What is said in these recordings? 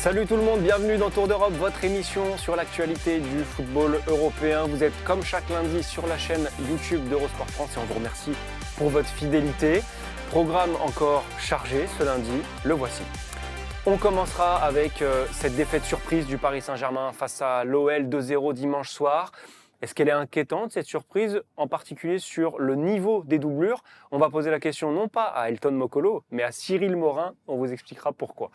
Salut tout le monde, bienvenue dans Tour d'Europe, votre émission sur l'actualité du football européen. Vous êtes comme chaque lundi sur la chaîne YouTube d'Eurosport France et on vous remercie pour votre fidélité. Programme encore chargé ce lundi, le voici. On commencera avec cette défaite surprise du Paris Saint-Germain face à l'OL 2-0 dimanche soir. Est-ce qu'elle est inquiétante, cette surprise, en particulier sur le niveau des doublures? On va poser la question non pas à Elton Mokolo, mais à Cyril Morin. On vous expliquera pourquoi.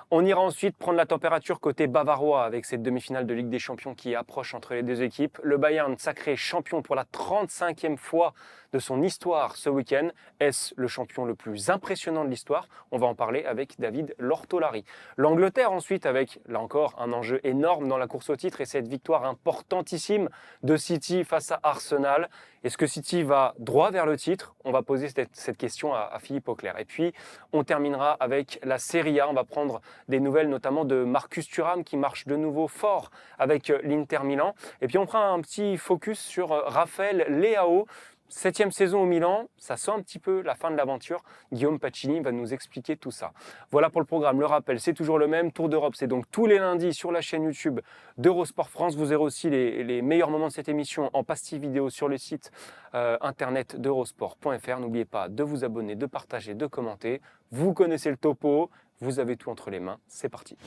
On ira ensuite prendre la température côté bavarois avec cette demi-finale de Ligue des Champions qui approche entre les deux équipes. Le Bayern sacré champion pour la 35e fois de son histoire ce week-end. Est-ce le champion le plus impressionnant de l'histoire? On va en parler avec David Lortolari. L'Angleterre ensuite avec, là encore, un enjeu énorme dans la course au titre et cette victoire importantissime de City face à Arsenal. Est-ce que City va droit vers le titre? On va poser cette question à Philippe Auclair. Et puis, on terminera avec la Serie A. On va prendre des nouvelles notamment de Marcus Thuram qui marche de nouveau fort avec l'Inter Milan. Et puis, on prend un petit focus sur Raphaël Leao. 7e saison au Milan, ça sent un petit peu la fin de l'aventure. Guillaume Pacini va nous expliquer tout ça. Voilà pour le programme. Le rappel, c'est toujours le même. Tour d'Europe, c'est donc tous les lundis sur la chaîne YouTube d'Eurosport France. Vous aurez aussi les meilleurs moments de cette émission en pastille vidéo sur le site internet d'eurosport.fr. N'oubliez pas de vous abonner, de partager, de commenter. Vous connaissez le topo, vous avez tout entre les mains. C'est parti.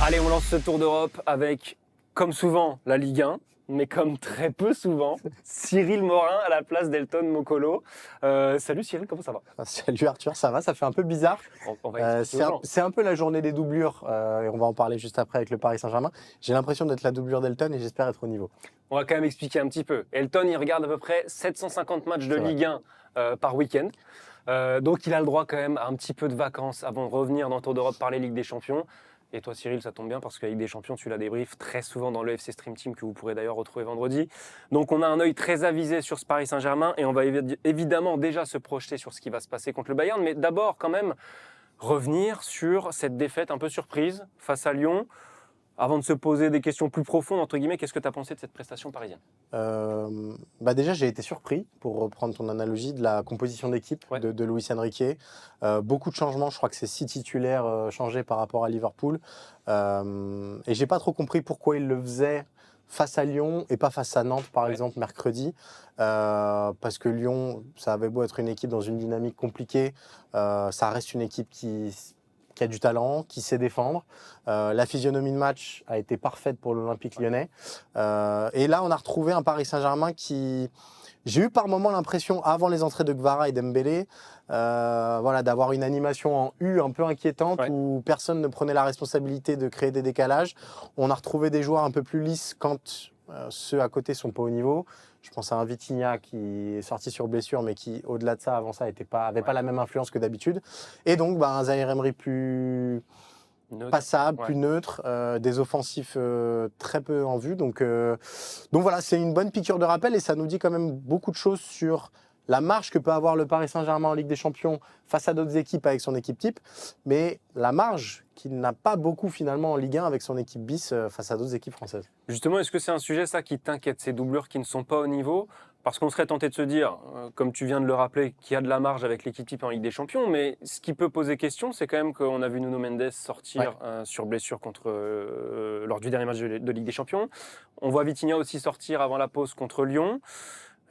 Allez, on lance ce Tour d'Europe avec, comme souvent, la Ligue 1. Mais comme très peu souvent, Cyril Morin à la place d'Elton Mokolo. Salut Cyril, comment ça va? Salut Arthur, ça va, ça fait un peu bizarre. C'est un peu la journée des doublures, et on va en parler juste après avec le Paris Saint-Germain. J'ai l'impression d'être la doublure d'Elton et j'espère être au niveau. On va quand même expliquer un petit peu. Elton, il regarde à peu près 750 matchs de Ligue 1 par week-end. Donc il a le droit quand même à un petit peu de vacances avant de revenir dans Tour d'Europe par les Ligues des Champions. Et toi Cyril, ça tombe bien parce qu'avec des champions, tu la débriefes très souvent dans le FC Stream Team que vous pourrez d'ailleurs retrouver vendredi. Donc on a un œil très avisé sur ce Paris Saint-Germain et on va évidemment déjà se projeter sur ce qui va se passer contre le Bayern. Mais d'abord quand même revenir sur cette défaite un peu surprise face à Lyon. Avant de se poser des questions plus profondes, entre guillemets, qu'est-ce que tu as pensé de cette prestation parisienne? Déjà, j'ai été surpris, pour reprendre ton analogie, de la composition d'équipe de Luis Enrique. Beaucoup de changements, je crois que c'est 6 titulaires changés par rapport à Liverpool. Et j'ai pas trop compris pourquoi il le faisait face à Lyon et pas face à Nantes, par exemple, mercredi. Parce que Lyon, ça avait beau être une équipe dans une dynamique compliquée, ça reste une équipe qui a du talent, qui sait défendre. La physionomie de match a été parfaite pour l'Olympique lyonnais. Et là, on a retrouvé un Paris Saint-Germain qui... J'ai eu par moments l'impression, avant les entrées de Kvara et Dembélé, d'avoir une animation en U un peu inquiétante où personne ne prenait la responsabilité de créer des décalages. On a retrouvé des joueurs un peu plus lisses quand ceux à côté ne sont pas au niveau. Je pense à un Vitinha qui est sorti sur blessure, mais qui, au-delà de ça, avant ça, avait pas la même influence que d'habitude. Et donc, un Zaïre Emery plus passable, plus neutre, des offensifs très peu en vue. Donc voilà, c'est une bonne piqûre de rappel et ça nous dit quand même beaucoup de choses sur la marge que peut avoir le Paris Saint-Germain en Ligue des Champions face à d'autres équipes avec son équipe type, mais la marge qu'il n'a pas beaucoup finalement en Ligue 1 avec son équipe bis face à d'autres équipes françaises. Justement, est-ce que c'est un sujet ça qui t'inquiète, ces doublures qui ne sont pas au niveau? Parce qu'on serait tenté de se dire, comme tu viens de le rappeler, qu'il y a de la marge avec l'équipe type en Ligue des Champions, mais ce qui peut poser question, c'est quand même qu'on a vu Nuno Mendes sortir sur blessure lors du dernier match de Ligue des Champions. On voit Vitinha aussi sortir avant la pause contre Lyon.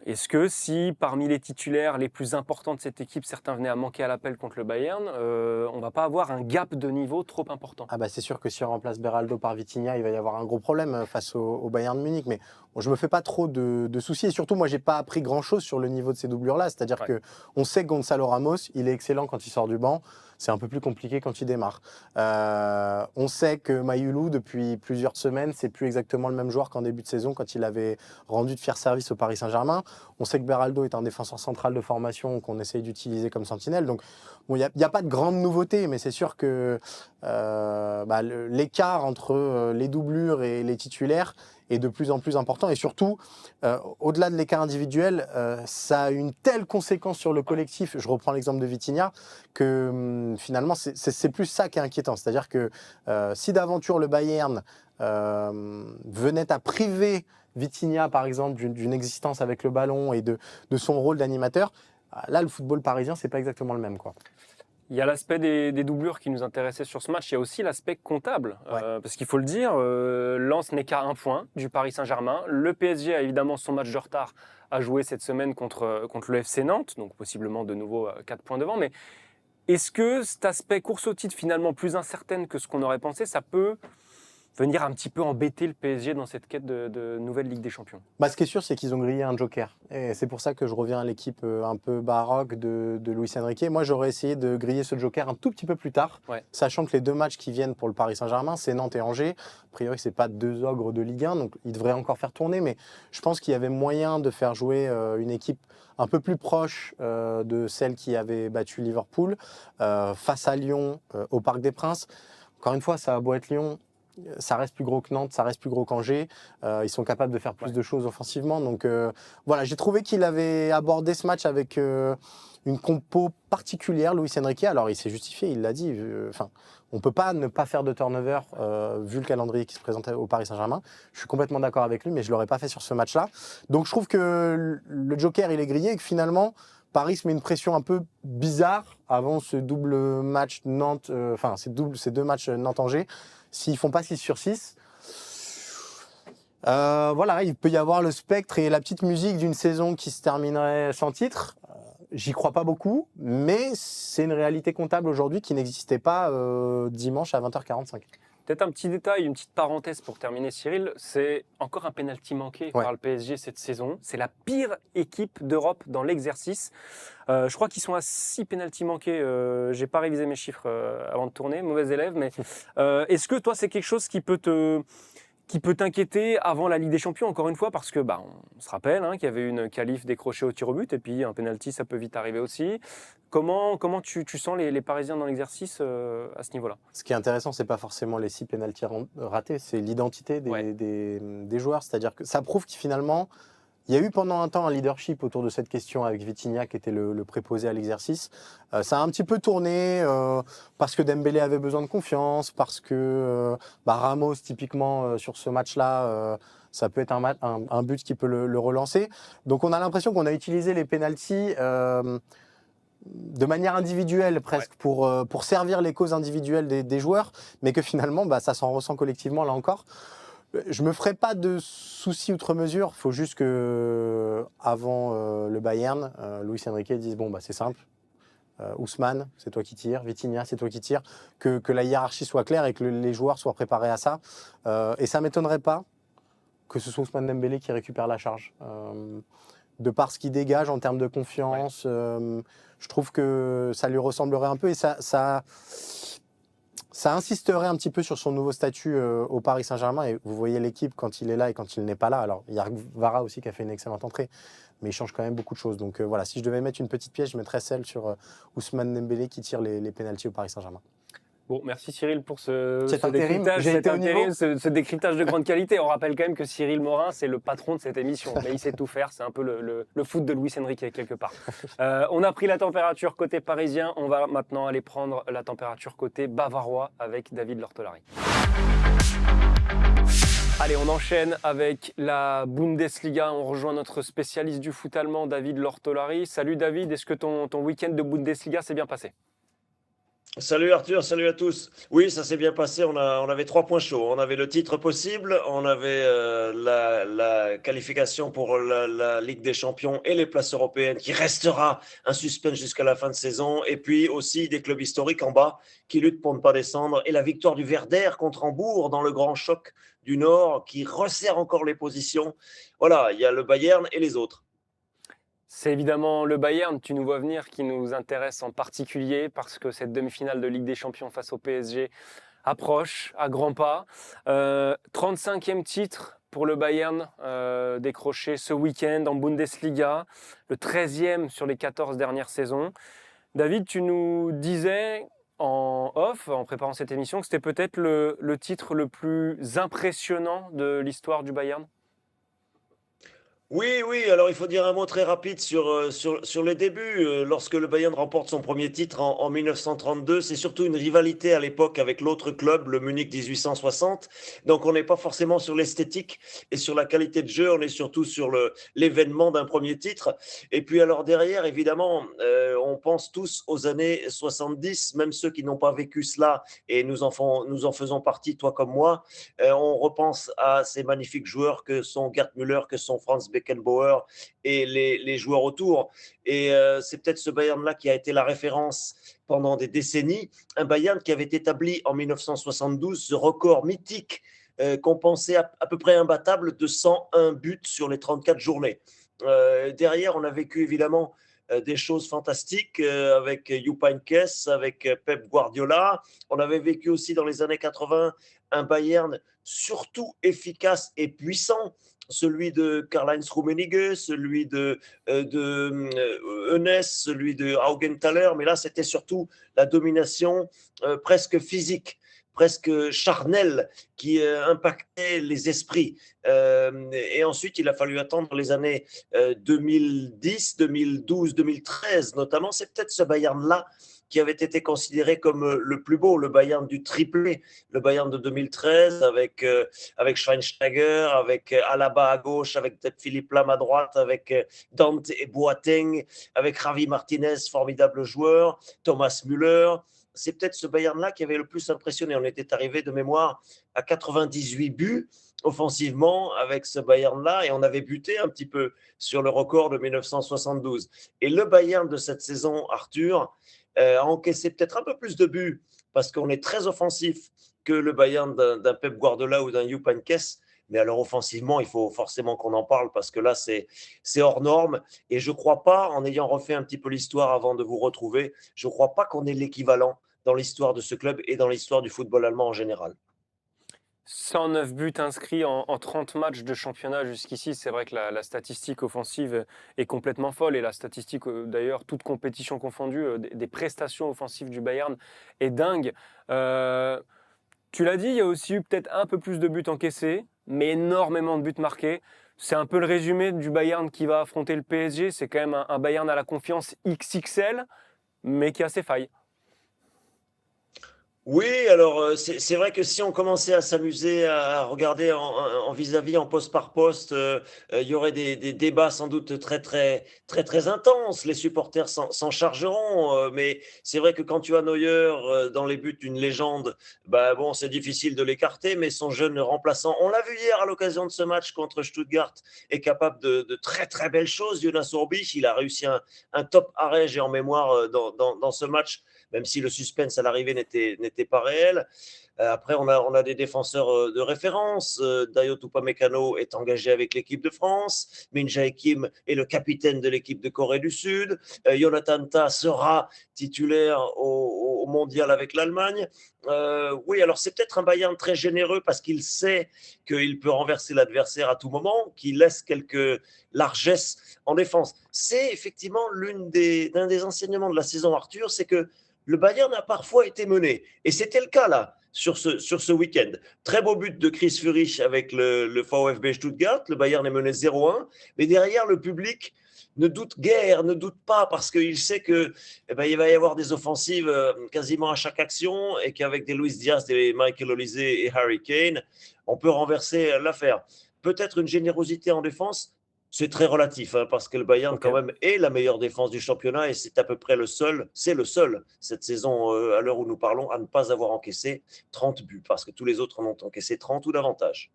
Est-ce que si, parmi les titulaires les plus importants de cette équipe, certains venaient à manquer à l'appel contre le Bayern, on ne va pas avoir un gap de niveau trop important? C'est sûr que si on remplace Beraldo par Vitinha, il va y avoir un gros problème face au Bayern de Munich. Mais je ne me fais pas trop de soucis. Et surtout, moi, je n'ai pas appris grand-chose sur le niveau de ces doublures-là. C'est-à-dire qu'on sait que Gonzalo Ramos, il est excellent quand il sort du banc. C'est un peu plus compliqué quand il démarre. On sait que Maïulou, depuis plusieurs semaines, c'est plus exactement le même joueur qu'en début de saison quand il avait rendu de fier service au Paris Saint-Germain. On sait que Beraldo est un défenseur central de formation qu'on essaye d'utiliser comme sentinelle. Donc, il n'y a pas de grande nouveauté, mais c'est sûr que l'écart entre les doublures et les titulaires est de plus en plus important. Et surtout, au-delà de l'écart individuel, ça a une telle conséquence sur le collectif, je reprends l'exemple de Vitinha, que finalement, c'est plus ça qui est inquiétant. C'est-à-dire que si d'aventure le Bayern venait à priver Vitinha, par exemple, d'une existence avec le ballon et de son rôle d'animateur, là, le football parisien, c'est pas exactement le même, quoi. Il y a l'aspect des doublures qui nous intéressait sur ce match. Il y a aussi l'aspect comptable. Parce qu'il faut le dire, Lens n'est qu'à 1 point du Paris Saint-Germain. Le PSG a évidemment son match de retard à jouer cette semaine contre le FC Nantes, donc possiblement de nouveau 4 points devant. Mais est-ce que cet aspect course au titre finalement plus incertaine que ce qu'on aurait pensé, ça peut venir un petit peu embêter le PSG dans cette quête de nouvelle Ligue des Champions? Ce qui est sûr, c'est qu'ils ont grillé un joker. Et c'est pour ça que je reviens à l'équipe un peu baroque de Luis Enrique. Moi, j'aurais essayé de griller ce joker un tout petit peu plus tard, sachant que les 2 matchs qui viennent pour le Paris Saint-Germain, c'est Nantes et Angers. A priori, ce n'est pas 2 ogres de Ligue 1, donc ils devraient encore faire tourner. Mais je pense qu'il y avait moyen de faire jouer une équipe un peu plus proche de celle qui avait battu Liverpool face à Lyon au Parc des Princes. Encore une fois, ça a beau être Lyon, ça reste plus gros que Nantes, ça reste plus gros qu'Angers. Ils sont capables de faire plus de choses offensivement. Donc voilà, j'ai trouvé qu'il avait abordé ce match avec une compo particulière, Luis Enrique. Alors il s'est justifié, il l'a dit. On ne peut pas ne pas faire de turnover vu le calendrier qui se présentait au Paris Saint-Germain. Je suis complètement d'accord avec lui, mais je ne l'aurais pas fait sur ce match-là. Donc je trouve que le joker, il est grillé et que finalement, Paris se met une pression un peu bizarre avant ce double match Nantes, ces 2 matchs Nantes-Angers. S'ils ne font pas 6 sur 6, voilà, il peut y avoir le spectre et la petite musique d'une saison qui se terminerait sans titre. J'y crois pas beaucoup, mais c'est une réalité comptable aujourd'hui qui n'existait pas dimanche à 20h45. Peut-être un petit détail, une petite parenthèse pour terminer, Cyril, c'est encore un pénalty manqué par le PSG cette saison. C'est la pire équipe d'Europe dans l'exercice. Je crois qu'ils sont à 6 pénaltys manqués. J'ai pas révisé mes chiffres avant de tourner, mauvais élève. Mais est-ce que toi, c'est quelque chose qui peut t'inquiéter avant la Ligue des Champions, encore une fois, parce que on se rappelle qu'il y avait une qualif décrochée au tir au but, et puis un pénalty, ça peut vite arriver aussi. Comment tu sens les Parisiens dans l'exercice à ce niveau-là? Ce qui est intéressant, c'est pas forcément les 6 pénaltys ratés, c'est l'identité des joueurs. C'est-à-dire que ça prouve que finalement, il y a eu pendant un temps un leadership autour de cette question avec Vitinha qui était le préposé à l'exercice. Ça a un petit peu tourné parce que Dembélé avait besoin de confiance, parce que Ramos, typiquement, sur ce match-là, ça peut être un but qui peut le relancer. Donc on a l'impression qu'on a utilisé les pénaltys de manière individuelle presque pour servir les causes individuelles des joueurs, mais que finalement, ça s'en ressent collectivement là encore. Je ne me ferai pas de soucis outre mesure. Il faut juste que avant le Bayern, Luis Enrique dise c'est simple. Ousmane, c'est toi qui tires. Vitinha, c'est toi qui tires. Que la hiérarchie soit claire et que les joueurs soient préparés à ça. Et ça ne m'étonnerait pas que ce soit Ousmane Dembélé qui récupère la charge. De par ce qu'il dégage en termes de confiance, je trouve que ça lui ressemblerait un peu. Et ça insisterait un petit peu sur son nouveau statut au Paris Saint-Germain. Et vous voyez l'équipe quand il est là et quand il n'est pas là. Alors, il y a Vara aussi qui a fait une excellente entrée, mais il change quand même beaucoup de choses. Donc voilà, si je devais mettre une petite pièce, je mettrais celle sur Ousmane Dembélé qui tire les pénaltys au Paris Saint-Germain. Bon, merci Cyril pour ce décryptage de grande qualité. On rappelle quand même que Cyril Morin, c'est le patron de cette émission. Mais il sait tout faire, c'est un peu le foot de Luis Enrique quelque part. On a pris la température côté parisien, on va maintenant aller prendre la température côté bavarois avec David Lortolari. Allez, on enchaîne avec la Bundesliga. On rejoint notre spécialiste du foot allemand, David Lortolari. Salut David, est-ce que ton week-end de Bundesliga s'est bien passé ? Salut Arthur, salut à tous. Oui, ça s'est bien passé. On avait 3 points chauds. On avait le titre possible, on avait la qualification pour la Ligue des Champions et les places européennes qui restera un suspense jusqu'à la fin de saison. Et puis aussi des clubs historiques en bas qui luttent pour ne pas descendre. Et la victoire du Werder contre Hambourg dans le grand choc du Nord qui resserre encore les positions. Voilà, il y a le Bayern et les autres. C'est évidemment le Bayern, tu nous vois venir, qui nous intéresse en particulier parce que cette demi-finale de Ligue des Champions face au PSG approche à grands pas. 35e titre pour le Bayern décroché ce week-end en Bundesliga, le 13e sur les 14 dernières saisons. David, tu nous disais en off, en préparant cette émission, que c'était peut-être le titre le plus impressionnant de l'histoire du Bayern. Oui, oui, alors il faut dire un mot très rapide sur les débuts. Lorsque le Bayern remporte son premier titre en 1932, c'est surtout une rivalité à l'époque avec l'autre club, le Munich 1860. Donc on n'est pas forcément sur l'esthétique et sur la qualité de jeu, on est surtout sur l'événement d'un premier titre. Et puis alors derrière, évidemment, on pense tous aux années 70, même ceux qui n'ont pas vécu cela, et nous en faisons partie, toi comme moi. On repense à ces magnifiques joueurs que sont Gerd Müller, que sont Franz Beckenbauer et les joueurs autour. Et c'est peut-être ce Bayern-là qui a été la référence pendant des décennies. Un Bayern qui avait établi en 1972 ce record mythique qu'on pensait à peu près imbattable de 101 buts sur les 34 journées. Derrière, on a vécu évidemment des choses fantastiques avec Jupp Heynckes, avec Pep Guardiola. On avait vécu aussi dans les années 80 un Bayern surtout efficace et puissant, celui de Karl-Heinz Rummenigge, celui de Eunès, celui de Augenthaler, mais là c'était surtout la domination presque physique, presque charnelle, qui impactait les esprits. Et ensuite, il a fallu attendre les années 2010, 2012, 2013 notamment. C'est peut-être ce Bayern-là qui avait été considéré comme le plus beau, le Bayern du triplé, le Bayern de 2013 avec Schweinsteiger, avec Alaba à gauche, avec Philippe Lam à droite, avec Dante et Boateng, avec Javi Martinez, formidable joueur, Thomas Müller. C'est peut-être ce Bayern-là qui avait le plus impressionné. On était arrivé de mémoire à 98 buts offensivement avec ce Bayern-là et on avait buté un petit peu sur le record de 1972. Et le Bayern de cette saison, Arthur, a encaissé peut-être un peu plus de buts parce qu'on est très offensif que le Bayern d'un Pep Guardiola ou d'un Jupp Heynckes. Mais alors offensivement, il faut forcément qu'on en parle parce que là, c'est hors norme. Et je ne crois pas, en ayant refait un petit peu l'histoire avant de vous retrouver, je ne crois pas qu'on ait l'équivalent dans l'histoire de ce club et dans l'histoire du football allemand en général. 109 buts inscrits en 30 matchs de championnat jusqu'ici. C'est vrai que la statistique offensive est complètement folle et la statistique, d'ailleurs, toute compétition confondue, des prestations offensives du Bayern est dingue. Tu l'as dit, il y a aussi eu peut-être un peu plus de buts encaissés, mais énormément de buts marqués. C'est un peu le résumé du Bayern qui va affronter le PSG. C'est quand même un Bayern à la confiance XXL, mais qui a ses failles. Oui, alors c'est vrai que si on commençait à s'amuser à regarder en vis-à-vis, en poste par poste, il y aurait des débats sans doute très très très très intenses. Les supporters s'en chargeront, mais c'est vrai que quand tu as Neuer dans les buts, une légende, bah bon, c'est difficile de l'écarter, mais son jeune remplaçant, on l'a vu hier à l'occasion de ce match contre Stuttgart, est capable de très très belles choses. Jonas Orbich, il a réussi un top arrêt, j'ai en mémoire dans ce match même si le suspense à l'arrivée n'était pas réel. Après, on a des défenseurs de référence. Dayot Upamecano est engagé avec l'équipe de France. Min Jae Kim est le capitaine de l'équipe de Corée du Sud. Jonathan Tah sera titulaire au mondial avec l'Allemagne. Oui, alors c'est peut-être un Bayern très généreux parce qu'il sait qu'il peut renverser l'adversaire à tout moment, qu'il laisse quelques largesses en défense. C'est effectivement l'un des enseignements de la saison, Arthur, c'est que le Bayern a parfois été mené. Et c'était le cas là, sur ce week-end. Très beau but de Chris Führich avec le VfB Stuttgart. Le Bayern est mené 0-1. Mais derrière, le public ne doute guère, ne doute pas, parce qu'il sait que il va y avoir des offensives quasiment à chaque action et qu'avec des Luis Diaz, des Michael Olise et Harry Kane, on peut renverser l'affaire. Peut-être une générosité en défense, c'est très relatif, hein, parce que le Bayern, Ok. quand même, est la meilleure défense du championnat et c'est à peu près c'est le seul cette saison, à l'heure où nous parlons, à ne pas avoir encaissé 30 buts, parce que tous les autres en ont encaissé 30 ou davantage.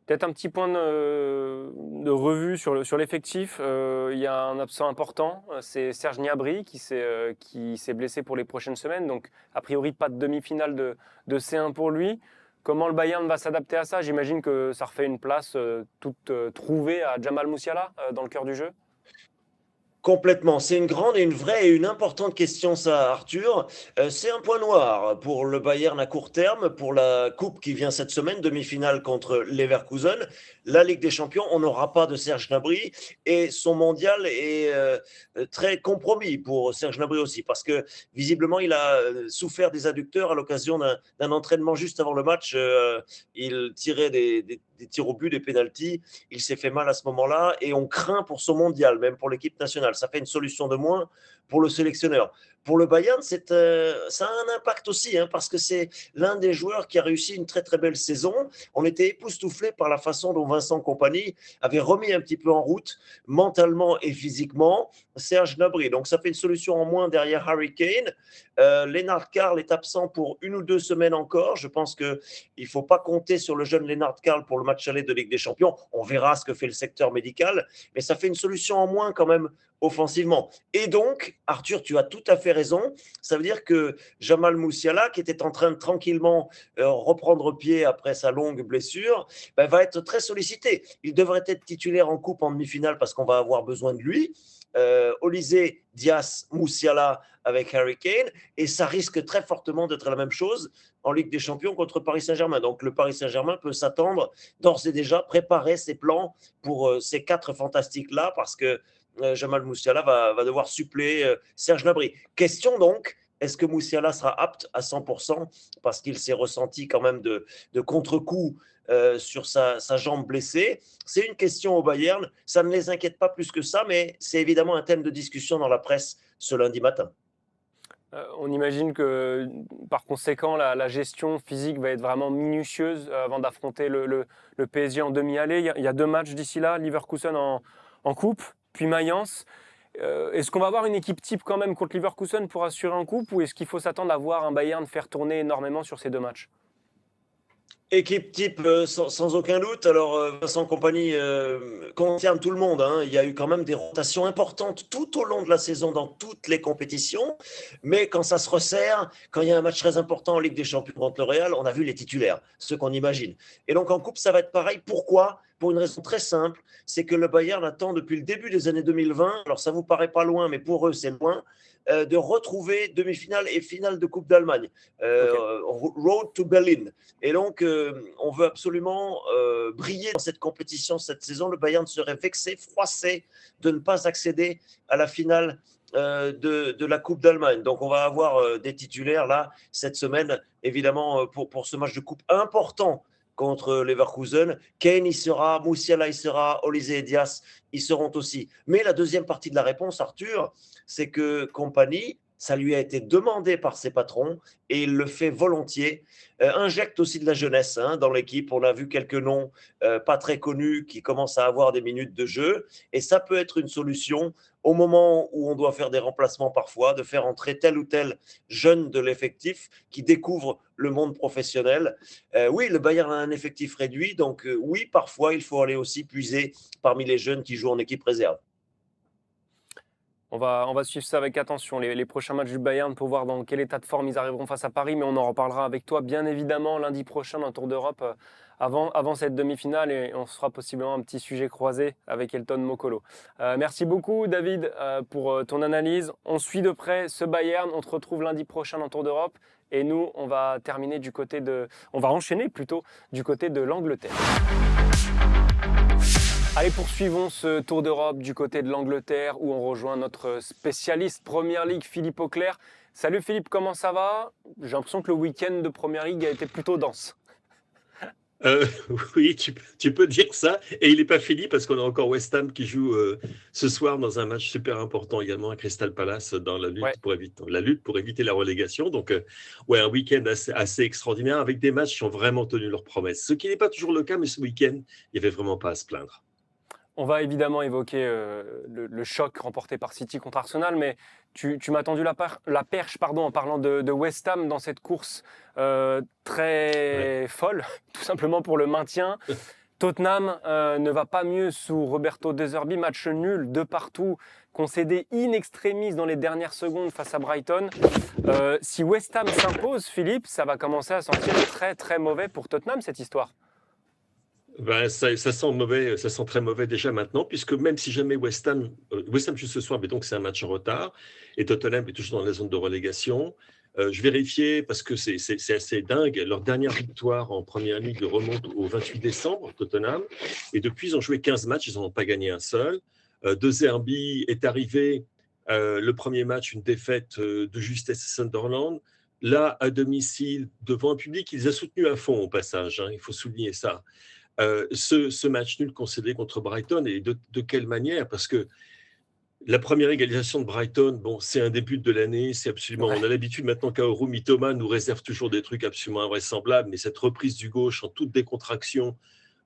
Peut-être un petit point de revue sur l'effectif. Il y a un absent important, c'est Serge Gnabry qui s'est blessé pour les prochaines semaines. Donc, a priori, pas de demi-finale de C1 pour lui. Comment le Bayern va s'adapter à ça? J'imagine que ça refait une place toute trouvée à Jamal Musiala dans le cœur du jeu. Complètement. C'est une grande et une vraie et une importante question, ça, Arthur. C'est un point noir pour le Bayern à court terme, pour la coupe qui vient cette semaine, demi-finale contre Leverkusen. La Ligue des Champions, on n'aura pas de Serge Gnabry et son mondial est très compromis pour Serge Gnabry aussi parce que visiblement, il a souffert des adducteurs à l'occasion d'un entraînement juste avant le match. Il tirait des tirs au but, des pénaltys. Il s'est fait mal à ce moment-là et on craint pour son mondial, même pour l'équipe nationale. Ça fait une solution de moins pour le sélectionneur. Pour le Bayern, ça a un impact aussi, hein, parce que c'est l'un des joueurs qui a réussi une très très belle saison. On était époustouflés par la façon dont Vincent Kompany avait remis un petit peu en route, mentalement et physiquement, Serge Gnabry. Donc ça fait une solution en moins derrière Harry Kane. Lennart Karl est absent pour 1 ou 2 semaines encore. Je pense qu'il ne faut pas compter sur le jeune Lennart Karl pour le match aller de Ligue des Champions. On verra ce que fait le secteur médical, mais ça fait une solution en moins quand même offensivement. Et donc, Arthur, tu as tout à fait raison. Ça veut dire que Jamal Musiala, qui était en train de tranquillement reprendre pied après sa longue blessure, va être très sollicité. Il devrait être titulaire en coupe en demi-finale parce qu'on va avoir besoin de lui. Olysée, Dias, Musiala avec Harry Kane, et ça risque très fortement d'être la même chose en Ligue des Champions contre Paris Saint-Germain. Donc le Paris Saint-Germain peut s'attendre d'ores et déjà, préparer ses plans pour ces 4 fantastiques-là, parce que Jamal Musiala va devoir suppléer Serge Gnabry. Question donc, est-ce que Musiala sera apte à 100% parce qu'il s'est ressenti quand même de contre-coup sur sa jambe blessée? C'est une question au Bayern. Ça ne les inquiète pas plus que ça, mais c'est évidemment un thème de discussion dans la presse ce lundi matin. On imagine que, par conséquent, la gestion physique va être vraiment minutieuse avant d'affronter le PSG en demi-allée. Il y a 2 matchs d'ici là, Leverkusen en coupe, puis Mayence. Est-ce qu'on va avoir une équipe type quand même contre Leverkusen pour assurer un coupe, ou est-ce qu'il faut s'attendre à voir un Bayern faire tourner énormément sur ces 2 matchs? Équipe type, sans aucun doute. Alors, Vincent Kompany concerne tout le monde, hein. Il y a eu quand même des rotations importantes tout au long de la saison dans toutes les compétitions. Mais quand ça se resserre, quand il y a un match très important en Ligue des Champions contre le Real, on a vu les titulaires, ceux qu'on imagine. Et donc en coupe, ça va être pareil. Pourquoi? Pour une raison très simple, c'est que le Bayern attend depuis le début des années 2020, alors ça vous paraît pas loin, mais pour eux c'est loin, de retrouver demi-finale et finale de Coupe d'Allemagne, Road to Berlin. Et donc, on veut absolument briller dans cette compétition cette saison. Le Bayern serait vexé, froissé de ne pas accéder à la finale de la Coupe d'Allemagne. Donc, on va avoir des titulaires là cette semaine, évidemment, pour ce match de coupe important contre Leverkusen. Kane y sera, Musiala y sera, Olysée et Dias y seront aussi. Mais la deuxième partie de la réponse, Arthur, c'est que Kompany, ça lui a été demandé par ses patrons et il le fait volontiers. Injecte aussi de la jeunesse dans l'équipe. On a vu quelques noms pas très connus qui commencent à avoir des minutes de jeu, et ça peut être une solution au moment où on doit faire des remplacements parfois, de faire entrer tel ou tel jeune de l'effectif qui découvre le monde professionnel. Oui, le Bayern a un effectif réduit, donc oui, parfois il faut aller aussi puiser parmi les jeunes qui jouent en équipe réserve. On va suivre ça avec attention, les prochains matchs du Bayern, pour voir dans quel état de forme ils arriveront face à Paris, mais on en reparlera avec toi bien évidemment lundi prochain dans Tour d'Europe avant cette demi-finale, et on se fera possiblement un petit sujet croisé avec Elton Mokolo. Merci beaucoup David pour ton analyse. On suit de près ce Bayern, on te retrouve lundi prochain dans Tour d'Europe, et nous on va enchaîner plutôt du côté de l'Angleterre. Allez, poursuivons ce tour d'Europe du côté de l'Angleterre, où on rejoint notre spécialiste Premier League, Philippe Auclair. Salut Philippe, comment ça va? J'ai l'impression que le week-end de Premier League a été plutôt dense. Oui, tu peux dire ça. Et il n'est pas fini parce qu'on a encore West Ham qui joue ce soir dans un match super important également à Crystal Palace dans la lutte pour éviter la relégation. Donc, un week-end assez extraordinaire avec des matchs qui ont vraiment tenu leurs promesses. Ce qui n'est pas toujours le cas, mais ce week-end, il n'y avait vraiment pas à se plaindre. On va évidemment évoquer le choc remporté par City contre Arsenal, mais tu m'as tendu la perche en parlant de West Ham dans cette course très folle, tout simplement pour le maintien. Tottenham ne va pas mieux sous Roberto De Zerbi, match nul de partout, concédé in extremis dans les dernières secondes face à Brighton. Si West Ham s'impose, Philippe, ça va commencer à sentir très très mauvais pour Tottenham, cette histoire. Ça sent mauvais, ça sent très mauvais déjà maintenant, puisque même si jamais West Ham joue ce soir, mais donc c'est un match en retard, et Tottenham est toujours dans la zone de relégation. Je vérifiais parce que c'est assez dingue. Leur dernière victoire en Première Ligue remonte au 28 décembre, Tottenham, et depuis ils ont joué 15 matchs, ils n'en ont pas gagné un seul. De Zerbi est arrivé le premier match, une défaite de justesse à Sunderland. Là, à domicile, devant un public, il les a soutenus à fond au passage, il faut souligner ça. ce match nul concédé contre Brighton, et de quelle manière? Parce que la première égalisation de Brighton, bon, c'est un début de l'année, c'est absolument. Ouais. On a l'habitude maintenant qu'Aouro Mitoma nous réserve toujours des trucs absolument invraisemblables, mais cette reprise du gauche en toute décontraction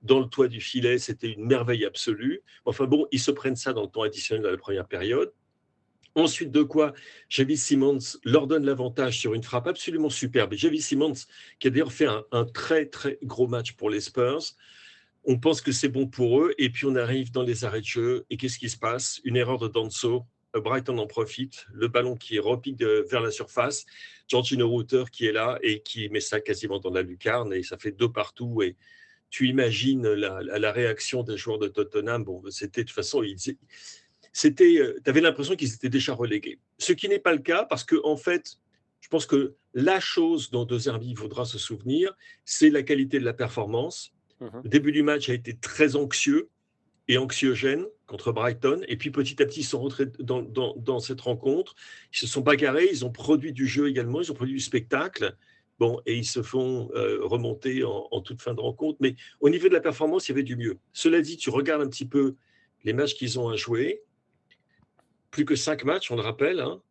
dans le toit du filet, c'était une merveille absolue. Enfin bon, ils se prennent ça dans le temps additionnel de la première période. Ensuite de quoi, Xavi Simons leur donne l'avantage sur une frappe absolument superbe. Et Xavi Simons, qui a d'ailleurs fait un très très gros match pour les Spurs, on pense que c'est bon pour eux, et puis on arrive dans les arrêts de jeu, et qu'est-ce qui se passe? Une erreur de Danso, Brighton en profite, le ballon qui repique vers la surface, Georginio Rutter qui est là et qui met ça quasiment dans la lucarne, et ça fait 2 partout, et tu imagines la réaction des joueurs de Tottenham. Bon, c'était de toute façon, tu avais l'impression qu'ils étaient déjà relégués. Ce qui n'est pas le cas, parce que en fait, je pense que la chose dont De Zerbi voudra se souvenir, c'est la qualité de la performance. Le début du match a été très anxieux et anxiogène contre Brighton. Et puis petit à petit, ils sont rentrés dans cette rencontre. Ils se sont bagarrés, ils ont produit du jeu également, ils ont produit du spectacle. Bon, et ils se font remonter en toute fin de rencontre. Mais au niveau de la performance, il y avait du mieux. Cela dit, tu regardes un petit peu les matchs qu'ils ont à jouer. Plus que 5 matchs, on le rappelle, hein.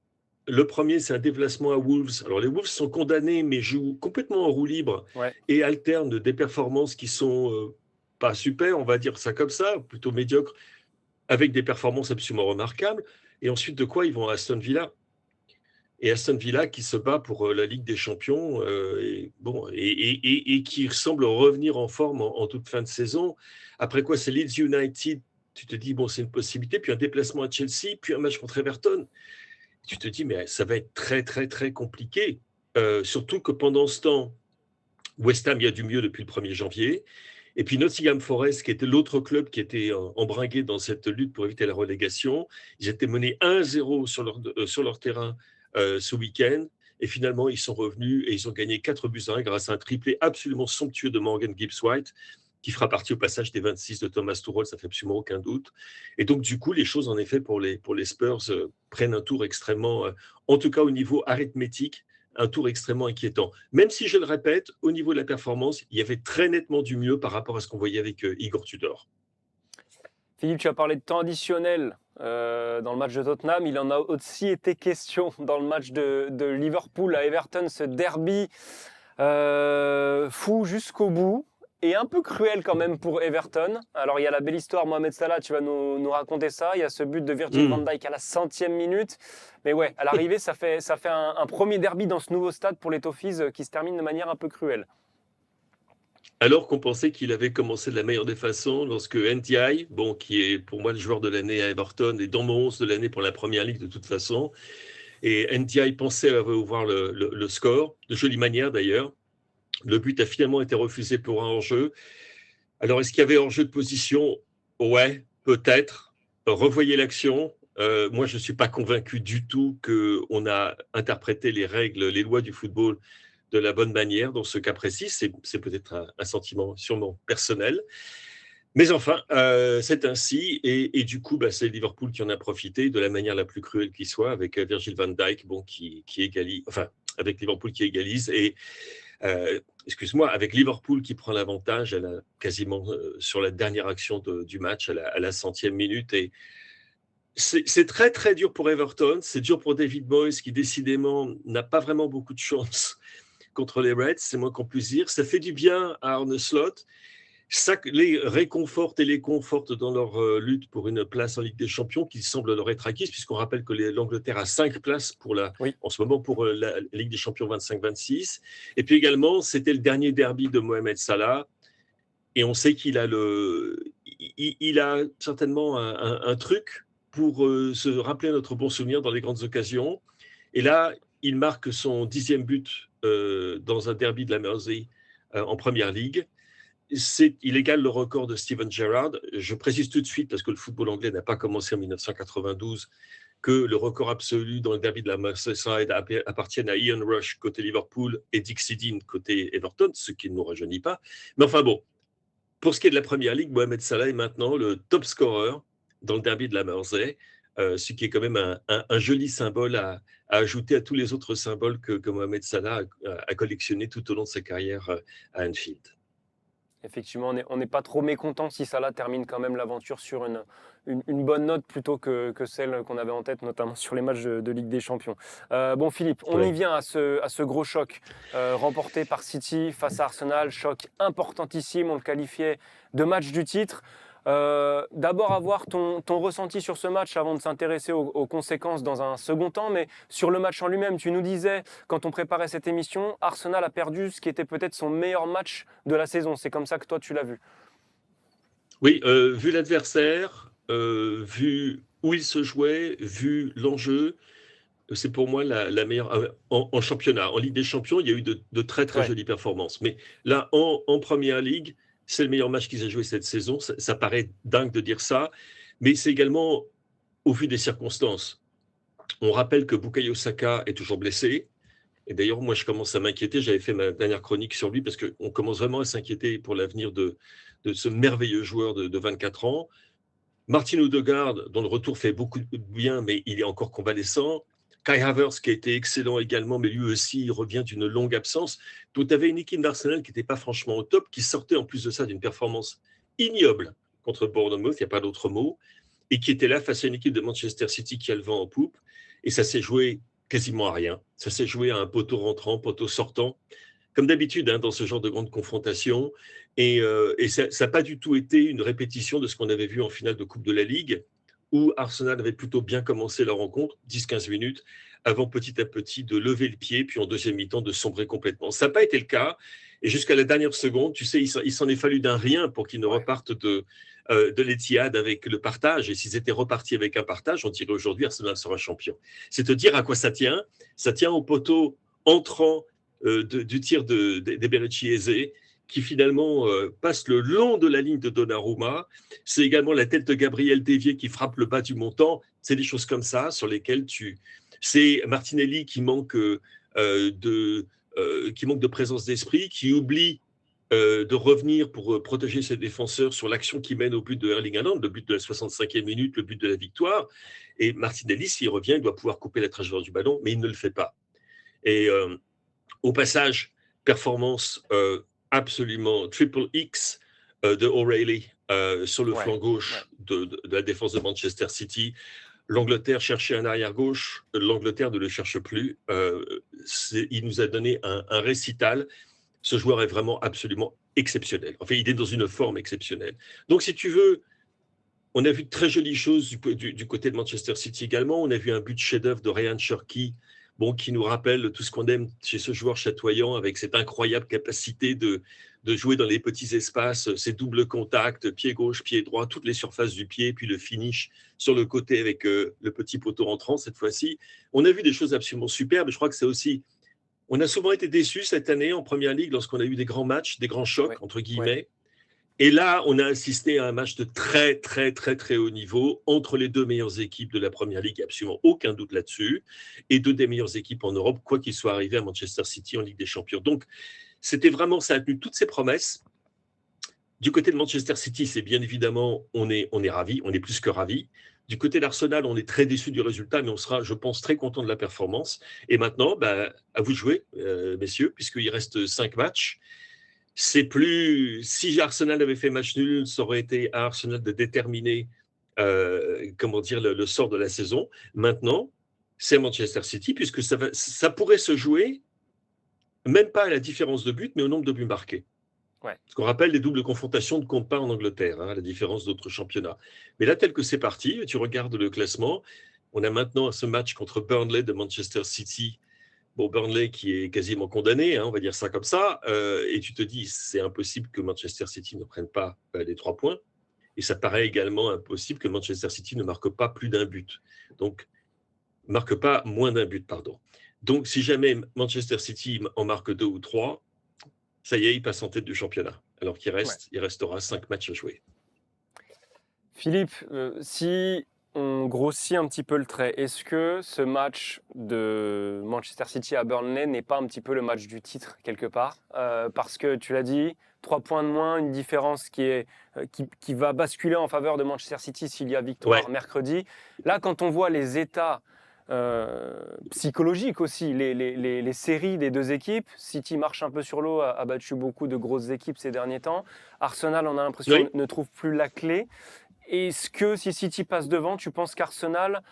Le premier, c'est un déplacement à Wolves. Alors, les Wolves sont condamnés, mais jouent complètement en roue libre, Ouais. et alternent des performances qui sont pas super, on va dire ça comme ça, plutôt médiocres, avec des performances absolument remarquables. Et ensuite de quoi, ils vont à Aston Villa. Et Aston Villa qui se bat pour la Ligue des Champions, et qui semble revenir en forme en toute fin de saison. Après quoi, c'est Leeds United. Tu te dis, bon, c'est une possibilité. Puis un déplacement à Chelsea, puis un match contre Everton. Tu te dis, mais ça va être très, très, très compliqué. Surtout que pendant ce temps, West Ham, il y a du mieux depuis le 1er janvier. Et puis Nottingham Forest, qui était l'autre club qui était embringué dans cette lutte pour éviter la relégation, ils étaient menés 1-0 sur leur terrain ce week-end. Et finalement, ils sont revenus et ils ont gagné 4-1 grâce à un triplé absolument somptueux de Morgan Gibbs-White, qui fera partie au passage des 26 de Thomas Tuchel, ça fait absolument aucun doute. Et donc, du coup, les choses, en effet, pour les Spurs, prennent un tour extrêmement, en tout cas au niveau arithmétique, un tour extrêmement inquiétant. Même si, je le répète, au niveau de la performance, il y avait très nettement du mieux par rapport à ce qu'on voyait avec Igor Tudor. Philippe, tu as parlé de temps additionnel dans le match de Tottenham. Il en a aussi été question dans le match de Liverpool à Everton, ce derby fou jusqu'au bout. Et un peu cruel quand même pour Everton. Alors il y a la belle histoire, Mohamed Salah, tu vas nous raconter ça. Il y a ce but de Virgil van Dijk à la 100e minute. Mais ouais, à l'arrivée, ça fait un premier derby dans ce nouveau stade pour les Toffees qui se termine de manière un peu cruelle. Alors qu'on pensait qu'il avait commencé de la meilleure des façons lorsque NTI, bon, qui est pour moi le joueur de l'année à Everton et dans mon 11 de l'année pour la première ligue de toute façon, et NTI pensait ouvrir le score, de jolie manière d'ailleurs. Le but a finalement été refusé pour un hors-jeu. Alors, est-ce qu'il y avait hors-jeu de position? Ouais, peut-être. Revoyez l'action. Moi, je ne suis pas convaincu du tout qu'on a interprété les règles, les lois du football de la bonne manière dans ce cas précis. C'est peut-être un sentiment sûrement personnel. Mais enfin, c'est ainsi. Et du coup, c'est Liverpool qui en a profité de la manière la plus cruelle qui soit, avec Virgil van Dijk qui égalise, enfin, avec Liverpool qui égalise. Et avec Liverpool qui prend l'avantage quasiment sur la dernière action du match à la 100e minute. Et c'est très très dur pour Everton, c'est dur pour David Moyes qui décidément n'a pas vraiment beaucoup de chance contre les Reds, c'est moins qu'on puisse dire. Ça fait du bien à Arne Slot. Ça les réconforte et les conforte dans leur lutte pour une place en Ligue des Champions qui semble leur être acquise, puisqu'on rappelle que l'Angleterre a 5 places en ce moment pour la Ligue des Champions 25-26. Et puis également, c'était le dernier derby de Mohamed Salah. Et on sait qu'il a il a certainement un truc pour se rappeler notre bon souvenir dans les grandes occasions. Et là, il marque son 10e but dans un derby de la Mersey en Première Ligue. Il égale le record de Steven Gerrard. Je précise tout de suite, parce que le football anglais n'a pas commencé en 1992, que le record absolu dans le derby de la Merseyside appartient à Ian Rush côté Liverpool et Dixie Dean côté Everton, ce qui ne nous rajeunit pas. Mais enfin bon, pour ce qui est de la Première Ligue, Mohamed Salah est maintenant le top scorer dans le derby de la Mersey, ce qui est quand même un joli symbole à ajouter à tous les autres symboles que Mohamed Salah a collectionné tout au long de sa carrière à Anfield. Effectivement, on n'est pas trop mécontent si Salah termine quand même l'aventure sur une bonne note plutôt que celle qu'on avait en tête, notamment sur les matchs de Ligue des Champions. Bon, Philippe, on y vient à ce gros choc remporté par City face à Arsenal. Choc importantissime, on le qualifiait de match du titre. D'abord avoir ton ressenti sur ce match avant de s'intéresser aux conséquences dans un second temps, mais sur le match en lui-même, tu nous disais quand on préparait cette émission, Arsenal a perdu ce qui était peut-être son meilleur match de la saison. C'est comme ça que toi tu l'as vu. Oui, vu l'adversaire, vu où il se jouait, vu l'enjeu, c'est pour moi la meilleure. En championnat, en Ligue des Champions, il y a eu de très très jolies performances. Mais là, en Première Ligue, c'est le meilleur match qu'ils aient joué cette saison. Ça paraît dingue de dire ça, mais c'est également au vu des circonstances. On rappelle que Bukayo Saka est toujours blessé. Et d'ailleurs, moi, je commence à m'inquiéter. J'avais fait ma dernière chronique sur lui parce qu'on commence vraiment à s'inquiéter pour l'avenir de ce merveilleux joueur de 24 ans. Martin Odegaard, dont le retour fait beaucoup de bien, mais il est encore convalescent. Kai Havertz, qui a été excellent également, mais lui aussi, il revient d'une longue absence. Donc, tu avais une équipe d'Arsenal qui n'était pas franchement au top, qui sortait en plus de ça d'une performance ignoble contre Bournemouth, il n'y a pas d'autre mot, et qui était là face à une équipe de Manchester City qui a le vent en poupe. Et ça s'est joué quasiment à rien. Ça s'est joué à un poteau rentrant, poteau sortant, comme d'habitude dans ce genre de grande confrontation. Et ça n'a pas du tout été une répétition de ce qu'on avait vu en finale de Coupe de la Ligue, où Arsenal avait plutôt bien commencé la rencontre, 10-15 minutes, avant petit à petit de lever le pied, puis en deuxième mi-temps de sombrer complètement. Ça n'a pas été le cas. Et jusqu'à la dernière seconde, tu sais, il s'en est fallu d'un rien pour qu'ils ne repartent de l'Etihad avec le partage. Et s'ils étaient repartis avec un partage, on dirait aujourd'hui Arsenal sera champion. C'est te dire à quoi ça tient. Ça tient au poteau entrant du tir d'Eberechi Eze, qui finalement passe le long de la ligne de Donnarumma. C'est également la tête de Gabriel dévié qui frappe le bas du montant. C'est des choses comme ça sur lesquelles c'est Martinelli qui manque de présence d'esprit, qui oublie de revenir pour protéger ses défenseurs sur l'action qui mène au but de Erling Haaland, le but de la 65e minute, le but de la victoire. Et Martinelli, s'il revient, il doit pouvoir couper la trajectoire du ballon, mais il ne le fait pas. Et au passage, performance absolument triple X de O'Reilly sur le flanc gauche de la défense de Manchester City. L'Angleterre cherchait un arrière-gauche, l'Angleterre ne le cherche plus. Il nous a donné un récital. Ce joueur est vraiment absolument exceptionnel. Enfin, il est dans une forme exceptionnelle. Donc, si tu veux, on a vu de très jolies choses du côté de Manchester City également. On a vu un but chef-d'œuvre de Ryan Cherki, qui nous rappelle tout ce qu'on aime chez ce joueur chatoyant, avec cette incroyable capacité de jouer dans les petits espaces, ses doubles contacts, pied gauche, pied droit, toutes les surfaces du pied, puis le finish sur le côté avec le petit poteau rentrant cette fois-ci. On a vu des choses absolument superbes. Je crois que c'est aussi... On a souvent été déçus cette année en Première Ligue lorsqu'on a eu des grands matchs, des grands chocs, entre guillemets. Et là, on a assisté à un match de très, très, très, très haut niveau entre les deux meilleures équipes de la Première Ligue, absolument aucun doute là-dessus, et deux des meilleures équipes en Europe, quoi qu'il soit arrivé à Manchester City en Ligue des Champions. Donc, c'était vraiment, ça a tenu toutes ses promesses. Du côté de Manchester City, c'est bien évidemment, on est ravis, on est plus que ravis. Du côté d'Arsenal, on est très déçus du résultat, mais on sera, je pense, très content de la performance. Et maintenant, à vous de jouer, messieurs, puisqu'il reste 5 matchs. C'est plus... Si Arsenal avait fait match nul, ça aurait été à Arsenal de déterminer le sort de la saison. Maintenant, c'est Manchester City, puisque ça pourrait se jouer, même pas à la différence de but, mais au nombre de buts marqués. Parce qu'on rappelle, les doubles confrontations ne comptent pas en Angleterre, à la différence d'autres championnats. Mais là, tel que c'est parti, tu regardes le classement, on a maintenant ce match contre Burnley de Manchester City. Burnley qui est quasiment condamné, on va dire ça comme ça, et tu te dis, c'est impossible que Manchester City ne prenne pas les 3 points, et ça paraît également impossible que Manchester City ne marque pas plus d'un but. Donc, marque pas moins d'un but, pardon. Donc, si jamais Manchester City en marque 2 ou 3, ça y est, il passe en tête du championnat, alors qu'il restera 5 matchs à jouer. Philippe, si on grossit un petit peu le trait, est-ce que ce match de Manchester City à Burnley n'est pas un petit peu le match du titre quelque part, parce que tu l'as dit, 3 points de moins, une différence qui va basculer en faveur de Manchester City s'il y a victoire mercredi. Là, quand on voit les états psychologique aussi. Les séries des deux équipes, City marche un peu sur l'eau, a battu beaucoup de grosses équipes ces derniers temps. Arsenal, on a l'impression, ne trouve plus la clé. Est-ce que si City passe devant, tu penses qu'Arsenal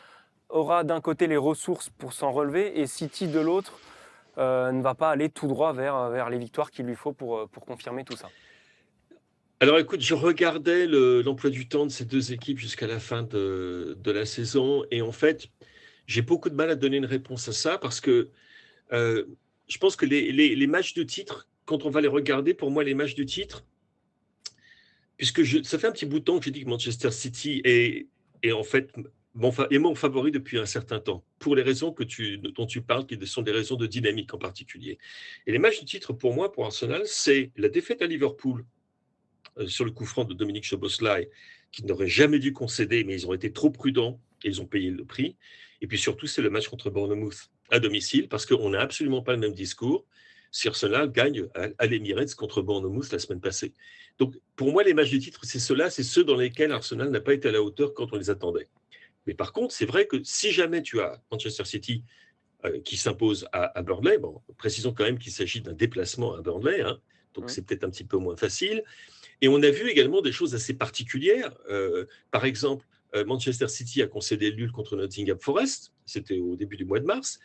aura d'un côté les ressources pour s'en relever et City de l'autre ne va pas aller tout droit vers les victoires qu'il lui faut pour confirmer tout ça? Alors écoute, je regardais l'emploi du temps de ces deux équipes jusqu'à la fin de la saison et en fait, j'ai beaucoup de mal à donner une réponse à ça parce que je pense que les matchs de titre, quand on va les regarder, pour moi, les matchs de titre, puisque ça fait un petit bout de temps que j'ai dit que Manchester City est en fait mon favori depuis un certain temps, pour les raisons dont tu parles, qui sont des raisons de dynamique en particulier. Et les matchs de titre, pour moi, pour Arsenal, c'est la défaite à Liverpool sur le coup franc de Dominique Szoboszlai, qui n'aurait jamais dû concéder, mais ils ont été trop prudents et ils ont payé le prix. Et puis surtout, c'est le match contre Bournemouth à domicile, parce qu'on n'a absolument pas le même discours si Arsenal gagne à l'Emirates contre Bournemouth la semaine passée. Donc, pour moi, les matchs du titre, c'est ceux dans lesquels Arsenal n'a pas été à la hauteur quand on les attendait. Mais par contre, c'est vrai que si jamais tu as Manchester City qui s'impose à Burnley, bon, précisons quand même qu'il s'agit d'un déplacement à Burnley, hein, donc c'est peut-être un petit peu moins facile. Et on a vu également des choses assez particulières. Par exemple, Manchester City a concédé le nul contre Nottingham Forest, c'était au début du mois de mars,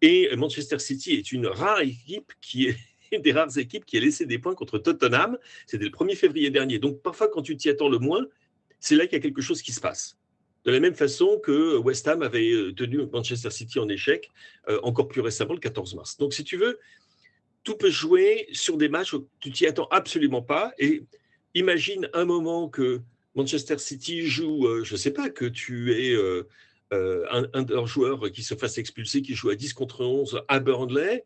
et Manchester City est une rare équipe qui est une des rares équipes qui a laissé des points contre Tottenham, c'était le 1er février dernier. Donc parfois, quand tu t'y attends le moins, c'est là qu'il y a quelque chose qui se passe. De la même façon que West Ham avait tenu Manchester City en échec, encore plus récemment, le 14 mars. Donc si tu veux, tout peut jouer sur des matchs où tu t'y attends absolument pas, et imagine un moment que Manchester City joue, je ne sais pas, que tu es un de leurs joueurs qui se fasse expulser, qui joue à 10 contre 11 à Burnley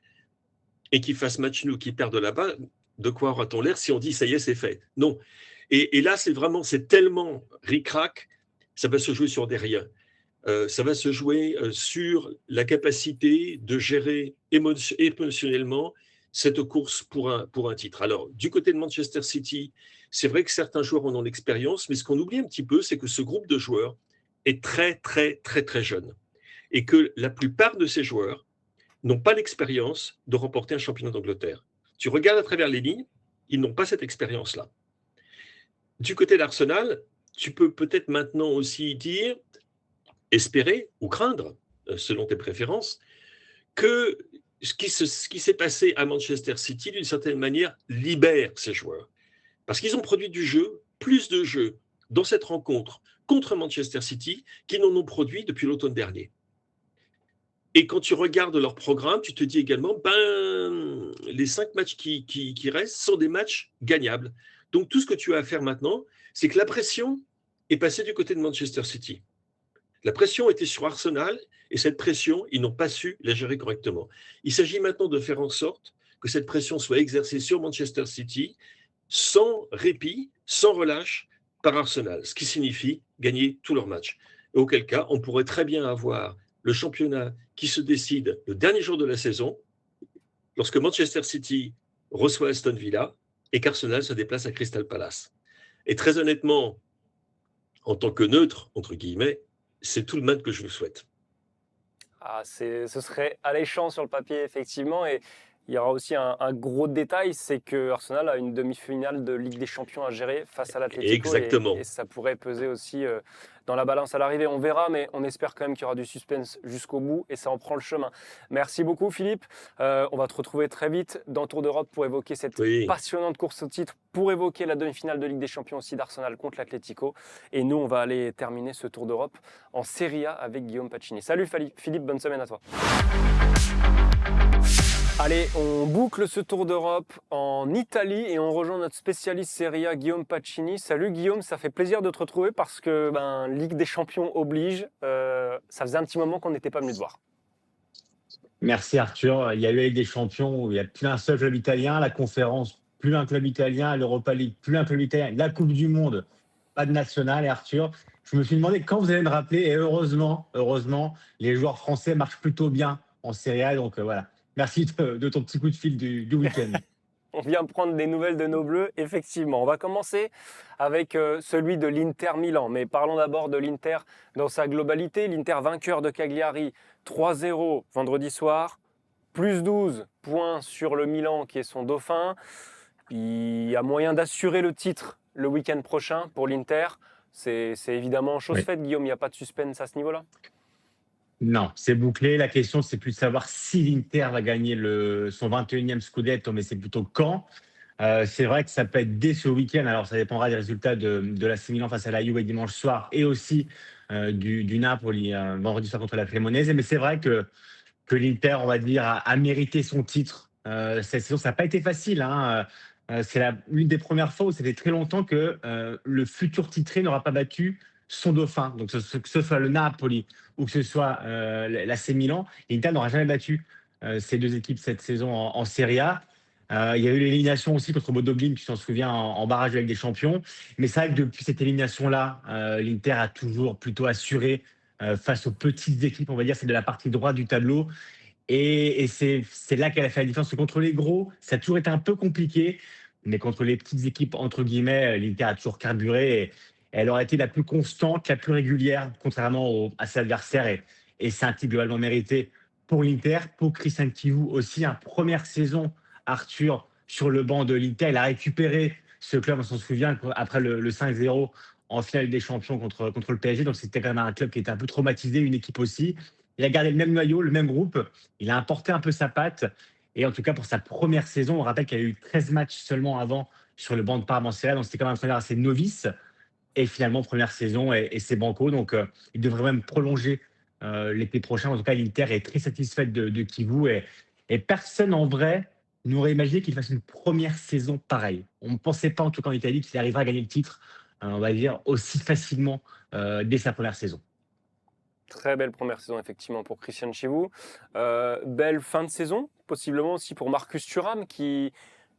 et qui fasse match nul, qui perde là-bas. De quoi aura-t-on l'air si on dit ça y est, c'est fait? Non. Et là, c'est tellement ric-rac, ça va se jouer sur des riens. Ça va se jouer sur la capacité de gérer émotionnellement cette course pour un titre. Alors, du côté de Manchester City, c'est vrai que certains joueurs en ont l'expérience, mais ce qu'on oublie un petit peu, c'est que ce groupe de joueurs est très, très, très, très jeune. Et que la plupart de ces joueurs n'ont pas l'expérience de remporter un championnat d'Angleterre. Tu regardes à travers les lignes, ils n'ont pas cette expérience-là. Du côté d'Arsenal, tu peux peut-être maintenant aussi dire, espérer ou craindre, selon tes préférences, que ce qui s'est passé à Manchester City, d'une certaine manière, libère ces joueurs. Parce qu'ils ont produit du jeu, plus de jeu, dans cette rencontre contre Manchester City, qu'ils n'en ont produit depuis l'automne dernier. Et quand tu regardes leur programme, tu te dis également, les 5 matchs qui restent sont des matchs gagnables. Donc tout ce que tu as à faire maintenant, c'est que la pression est passée du côté de Manchester City. La pression était sur Arsenal, et cette pression, ils n'ont pas su la gérer correctement. Il s'agit maintenant de faire en sorte que cette pression soit exercée sur Manchester City sans répit, sans relâche par Arsenal, ce qui signifie gagner tous leurs matchs. Et auquel cas, on pourrait très bien avoir le championnat qui se décide le dernier jour de la saison, lorsque Manchester City reçoit Aston Villa et qu'Arsenal se déplace à Crystal Palace. Et très honnêtement, en tant que neutre, entre guillemets, c'est tout le mal que je vous souhaite. Ce serait alléchant sur le papier, effectivement. Et il y aura aussi un gros détail, c'est que Arsenal a une demi-finale de Ligue des Champions à gérer face à l'Atlético. Exactement. Et ça pourrait peser aussi dans la balance à l'arrivée. On verra, mais on espère quand même qu'il y aura du suspense jusqu'au bout et ça en prend le chemin. Merci beaucoup, Philippe. On va te retrouver très vite dans Tour d'Europe pour évoquer cette passionnante course au titre, pour évoquer la demi-finale de Ligue des Champions aussi d'Arsenal contre l'Atlético. Et nous, on va aller terminer ce Tour d'Europe en Serie A avec Guillaume Pacini. Salut Philippe, bonne semaine à toi. Allez, on boucle ce Tour d'Europe en Italie et on rejoint notre spécialiste Serie A, Guillaume Pacini. Salut Guillaume, ça fait plaisir de te retrouver parce que Ligue des Champions oblige. Ça faisait un petit moment qu'on n'était pas venu te voir. Merci Arthur. Il y a eu la Ligue des Champions où il n'y a plus un seul club italien, la conférence, plus un club italien, l'Europa League, plus un club italien, la Coupe du Monde, pas de national. Et Arthur, je me suis demandé quand vous allez me rappeler et heureusement, les joueurs français marchent plutôt bien en Serie A. Donc voilà. Merci de ton petit coup de fil du week-end. On vient prendre des nouvelles de nos Bleus, effectivement. On va commencer avec celui de l'Inter Milan. Mais parlons d'abord de l'Inter dans sa globalité. L'Inter vainqueur de Cagliari 3-0 vendredi soir. Plus 12 points sur le Milan qui est son dauphin. Il y a moyen d'assurer le titre le week-end prochain pour l'Inter. C'est évidemment chose faite, Guillaume. Il n'y a pas de suspense à ce niveau-là. Non, c'est bouclé. La question, c'est plus de savoir si l'Inter va gagner son 21e Scudetto, mais c'est plutôt quand. C'est vrai que ça peut être dès ce week-end. Alors, ça dépendra des résultats de l'AC Milan face à la Juve dimanche soir et aussi du Napoli vendredi soir contre la Cremonese. Mais c'est vrai que l'Inter, on va dire, a mérité son titre. Cette saison, ça n'a pas été facile. C'est l'une des premières fois où ça fait très longtemps que le futur titré n'aura pas battu son dauphin. Donc, que ce soit le Napoli ou que ce soit l'AC Milan, l'Inter n'aura jamais battu ces deux équipes cette saison en Serie A. Il y a eu l'élimination aussi contre Bodo Glimt, tu t'en souviens, en barrage avec des champions. Mais c'est vrai que depuis cette élimination-là, l'Inter a toujours plutôt assuré face aux petites équipes, on va dire, c'est de la partie droite du tableau. Et c'est là qu'elle a fait la différence. Contre les gros, ça a toujours été un peu compliqué. Mais contre les petites équipes, entre guillemets, l'Inter a toujours carburé. Et elle aurait été la plus constante, la plus régulière, contrairement à ses adversaires. Et c'est un titre globalement mérité pour l'Inter. Pour Christian Chivu aussi, première saison, Arthur, sur le banc de l'Inter. Il a récupéré ce club, on s'en souvient, après le 5-0 en finale des champions contre le PSG. Donc c'était quand même un club qui était un peu traumatisé, une équipe aussi. Il a gardé le même noyau, le même groupe. Il a importé un peu sa patte. Et en tout cas, pour sa première saison, on rappelle qu'il y a eu 13 matchs seulement avant sur le banc de Parme en Serie A. Donc, c'était quand même un entraîneur assez novice. Et finalement, première saison et c'est banco. Donc, il devrait même prolonger l'été prochain. En tout cas, l'Inter est très satisfaite de Chivu. Et personne, en vrai, n'aurait imaginé qu'il fasse une première saison pareille. On ne pensait pas, en tout cas en Italie, qu'il arriverait à gagner le titre, on va dire, aussi facilement dès sa première saison. Très belle première saison, effectivement, pour Christian Chivu. Belle fin de saison, possiblement aussi pour Marcus Thuram, qui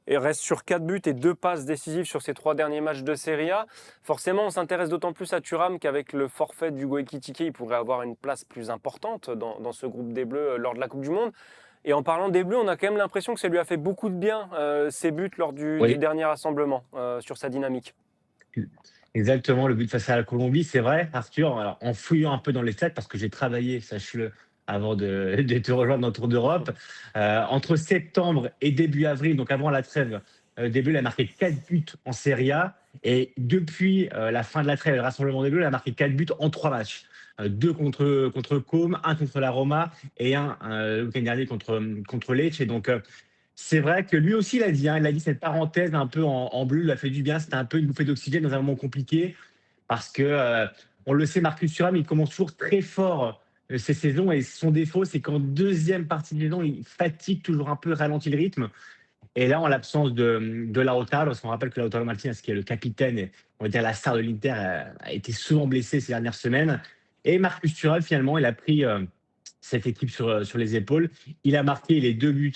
reste sur 4 buts et 2 passes décisives sur ses 3 derniers matchs de Serie A. Forcément, on s'intéresse d'autant plus à Thuram qu'avec le forfait d'Hugo Ekitike, il pourrait avoir une place plus importante dans ce groupe des Bleus lors de la Coupe du Monde. Et en parlant des Bleus, on a quand même l'impression que ça lui a fait beaucoup de bien, ces buts lors du dernier rassemblement, sur sa dynamique. Exactement, le but face à la Colombie, c'est vrai, Arthur. Alors, en fouillant un peu dans les stats, parce que j'ai travaillé, sache-le, avant de te rejoindre dans le Tour d'Europe, entre septembre et début avril, donc avant la trêve, début, il a marqué 4 buts en Serie A. Et depuis la fin de la trêve et le rassemblement des Bleus, il a marqué 4 buts en 3 matchs. 2 contre Côme, 1 contre la Roma et 1 le week-end dernier contre Lecce. Et donc, c'est vrai que lui aussi, il a dit cette parenthèse un peu en bleu, lui a fait du bien. C'était un peu une bouffée d'oxygène dans un moment compliqué parce que, on le sait, Marcus Thuram, il commence toujours très fort ces saisons et son défaut, c'est qu'en deuxième partie de saison, il fatigue toujours un peu, ralentit le rythme. Et là, en l'absence de Lautaro, parce qu'on rappelle que Lautaro Martinez, qui est le capitaine et on va dire la star de l'Inter, a été souvent blessé ces dernières semaines. Et Marcus Thuram, finalement, il a pris cette équipe sur les épaules. Il a marqué les 2 buts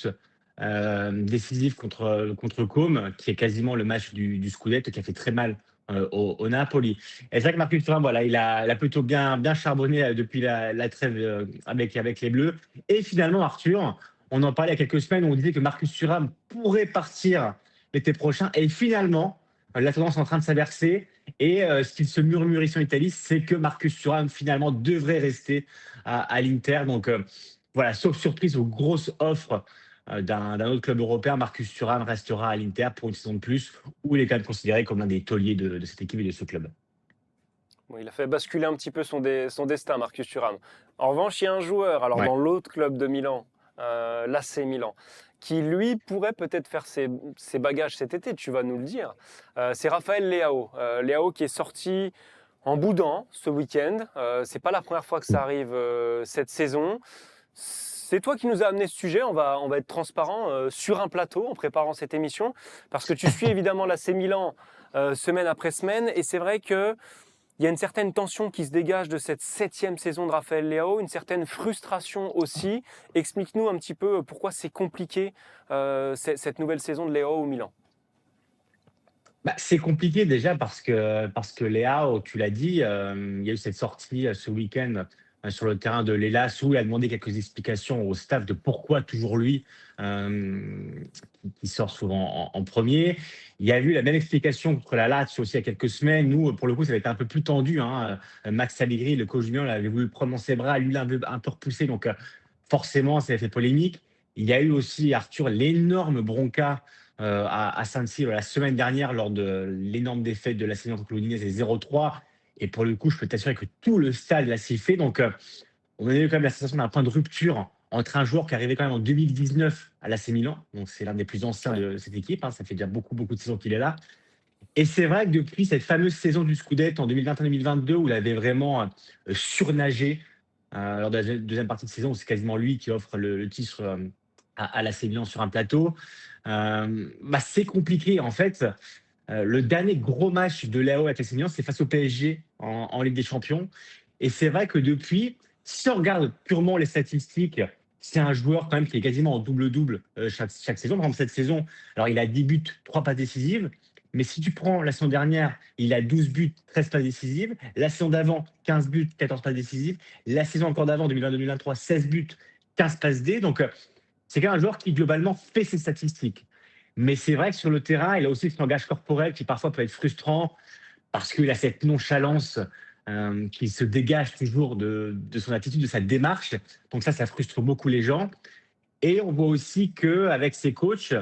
décisif contre Côme, qui est quasiment le match du Scudetto, qui a fait très mal au Napoli. Et c'est vrai que Marcus Thuram, voilà, il a plutôt bien charbonné depuis la trêve avec les Bleus. Et finalement, Arthur, on en parlait il y a quelques semaines, on disait que Marcus Thuram pourrait partir l'été prochain. Et finalement, la tendance est en train de s'inverser. Et ce qu'il se murmure ici en Italie, c'est que Marcus Thuram, finalement, devrait rester à l'Inter. Donc, voilà, sauf surprise aux grosses offres d'un autre club européen, Marcus Thuram restera à l'Inter pour une saison de plus, où il est quand même considéré comme l'un des tauliers de cette équipe et de ce club. Bon, il a fait basculer un petit peu son destin, Marcus Thuram. En revanche, il y a un joueur, dans l'autre club de Milan, l'AC Milan, qui lui pourrait peut-être faire ses bagages cet été, tu vas nous le dire. C'est Raphaël Leao. Leao qui est sorti en boudin ce week-end. C'est pas la première fois que ça arrive cette saison. C'est toi qui nous as amené ce sujet, on va être transparent sur un plateau en préparant cette émission, parce que tu suis évidemment l'AC Milan semaine après semaine, et c'est vrai qu'il y a une certaine tension qui se dégage de cette 7e saison de Raphaël Leao, une certaine frustration aussi. Explique-nous un petit peu pourquoi c'est compliqué cette nouvelle saison de Leao au Milan. C'est compliqué déjà parce que Leao, tu l'as dit, il y a eu cette sortie ce week-end sur le terrain de l'Hellas, où il a demandé quelques explications au staff de pourquoi toujours lui qui sort souvent en premier. Il y a eu la même explication contre la Lazio aussi il y a quelques semaines. Nous, pour le coup, ça avait été un peu plus tendu. Max Allegri, le coach du Milan, avait voulu prendre dans ses bras, lui l'a un peu repoussé, donc forcément, ça a fait polémique. Il y a eu aussi, Arthur, l'énorme bronca à San Siro la semaine dernière lors de l'énorme défaite de la Milan contre l'Udinese 0-3. Et pour le coup, je peux t'assurer que tout le stade l'a sifflé. Donc, on a eu quand même la sensation d'un point de rupture entre un joueur qui arrivait quand même en 2019 à l'AC Milan. Donc, c'est l'un des plus anciens de cette équipe. Ça fait déjà beaucoup de saisons qu'il est là. Et c'est vrai que depuis cette fameuse saison du Scudetto en 2021-2022, où il avait vraiment surnagé lors de la deuxième partie de saison, où c'est quasiment lui qui offre le titre à l'AC Milan sur un plateau, c'est compliqué. En fait, le dernier gros match de Léao avec l'AC Milan, c'est face au PSG en Ligue des Champions. Et c'est vrai que depuis, si on regarde purement les statistiques, c'est un joueur quand même qui est quasiment en double-double chaque saison. Par exemple, cette saison, alors il a 10 buts, 3 passes décisives. Mais si tu prends la saison dernière, il a 12 buts, 13 passes décisives. La saison d'avant, 15 buts, 14 passes décisives. La saison encore d'avant, 2022-2023, 16 buts, 15 passes D. Donc, c'est quand même un joueur qui, globalement, fait ses statistiques. Mais c'est vrai que sur le terrain, il a aussi ce langage corporel qui, parfois, peut être frustrant parce qu'il a cette nonchalance qui se dégage toujours de son attitude, de sa démarche. Donc ça frustre beaucoup les gens. Et on voit aussi qu'avec ses coachs,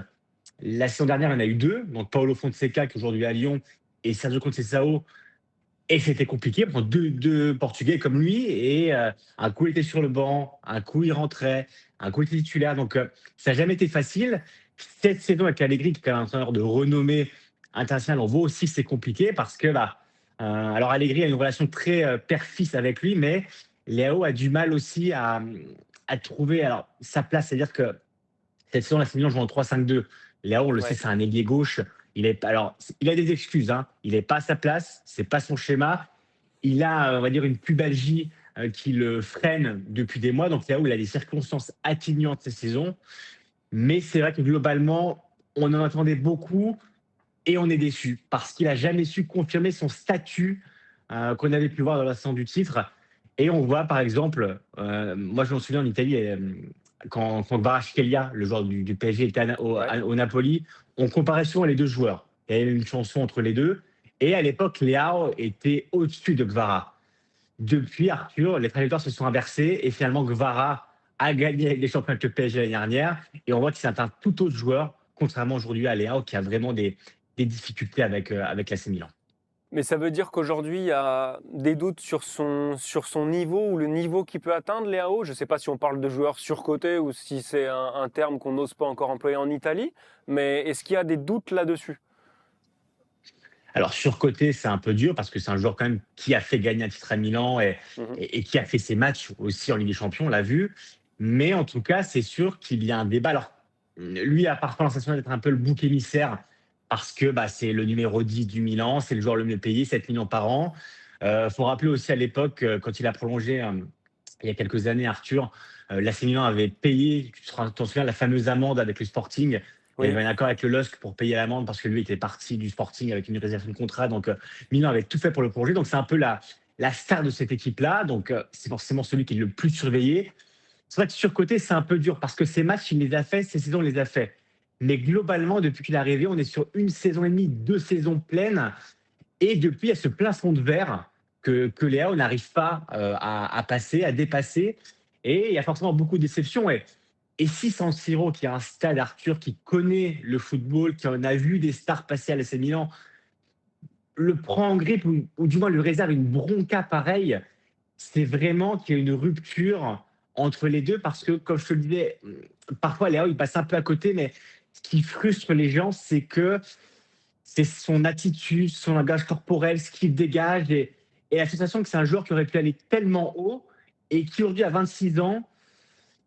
la saison dernière, il y en a eu 2. Donc Paulo Fonseca, qui est aujourd'hui à Lyon, et Sergio Conceição. Et c'était compliqué pour deux Portugais comme lui. Et un coup, il était sur le banc, un coup, il rentrait, un coup, il était titulaire. Donc ça n'a jamais été facile. Cette saison avec Allegri, qui est un entraîneur de renommée internationale, on voit aussi que c'est compliqué parce que alors Allegri a une relation très père-fils avec lui, mais Léao a du mal aussi à trouver sa place. C'est-à-dire que cette saison, la Milan joue en 3-5-2. Léao, on le sait, c'est un ailier gauche. Il a des excuses. Il n'est pas à sa place. C'est pas son schéma. Il a, on va dire, une pubalgie qui le freine depuis des mois. Donc Léao, il a des circonstances atténuantes cette saison. Mais c'est vrai que globalement, on en attendait beaucoup. Et on est déçu parce qu'il n'a jamais su confirmer son statut qu'on avait pu voir dans la saison du titre. Et on voit par exemple, moi je me souviens en Italie, quand Kvaratskhelia, le joueur du PSG, était au Napoli, on comparait souvent les deux joueurs. Il y avait une chanson entre les deux. Et à l'époque, Léao était au-dessus de Kvara. Depuis, Arthur, les trajectoires se sont inversées et finalement Kvara a gagné les championnats avec le PSG l'année dernière. Et on voit que c'est un tout autre joueur, contrairement aujourd'hui à Léao qui a vraiment des difficultés avec l'AC Milan. Mais ça veut dire qu'aujourd'hui, il y a des doutes sur son niveau ou le niveau qu'il peut atteindre, Léao. Je ne sais pas si on parle de joueur surcoté ou si c'est un terme qu'on n'ose pas encore employer en Italie, mais est-ce qu'il y a des doutes là-dessus ? Alors, surcoté, c'est un peu dur parce que c'est un joueur quand même qui a fait gagner un titre à Milan et qui a fait ses matchs aussi en Ligue des Champions, on l'a vu. Mais en tout cas, c'est sûr qu'il y a un débat. Alors, lui a parfois l'impression d'être un peu le bouc émissaire parce que c'est le numéro 10 du Milan, c'est le joueur le mieux payé, 7 millions par an. Faut rappeler aussi à l'époque, quand il a prolongé il y a quelques années, Arthur, l'AC Milan avait payé, tu t'en souviens, la fameuse amende avec le Sporting. Oui. Il y avait un accord avec le LOSC pour payer l'amende parce que lui était parti du Sporting avec une résiliation de contrat. Donc, Milan avait tout fait pour le prolonger. Donc, c'est un peu la star de cette équipe-là. Donc, c'est forcément celui qui est le plus surveillé. C'est vrai que surcoté, c'est un peu dur parce que ces matchs, il les a fait, ces saisons, il les a fait. Mais globalement, depuis qu'il est arrivé, on est sur 1 saison et demie, 2 saisons pleines. Et depuis, il y a ce plafond de verre que Léao n'arrive pas à passer, à dépasser. Et il y a forcément beaucoup de déceptions. Et si San Siro, qui est un stade, Arthur, qui connaît le football, qui en a vu des stars passer à l'AC Milan, le prend en grippe ou du moins lui réserve une bronca pareille, c'est vraiment qu'il y a une rupture entre les deux parce que, comme je te le disais, parfois Léao, il passe un peu à côté, mais ce qui frustre les gens, c'est que c'est son attitude, son langage corporel, ce qu'il dégage et la sensation que c'est un joueur qui aurait pu aller tellement haut et qui aujourd'hui, à 26 ans,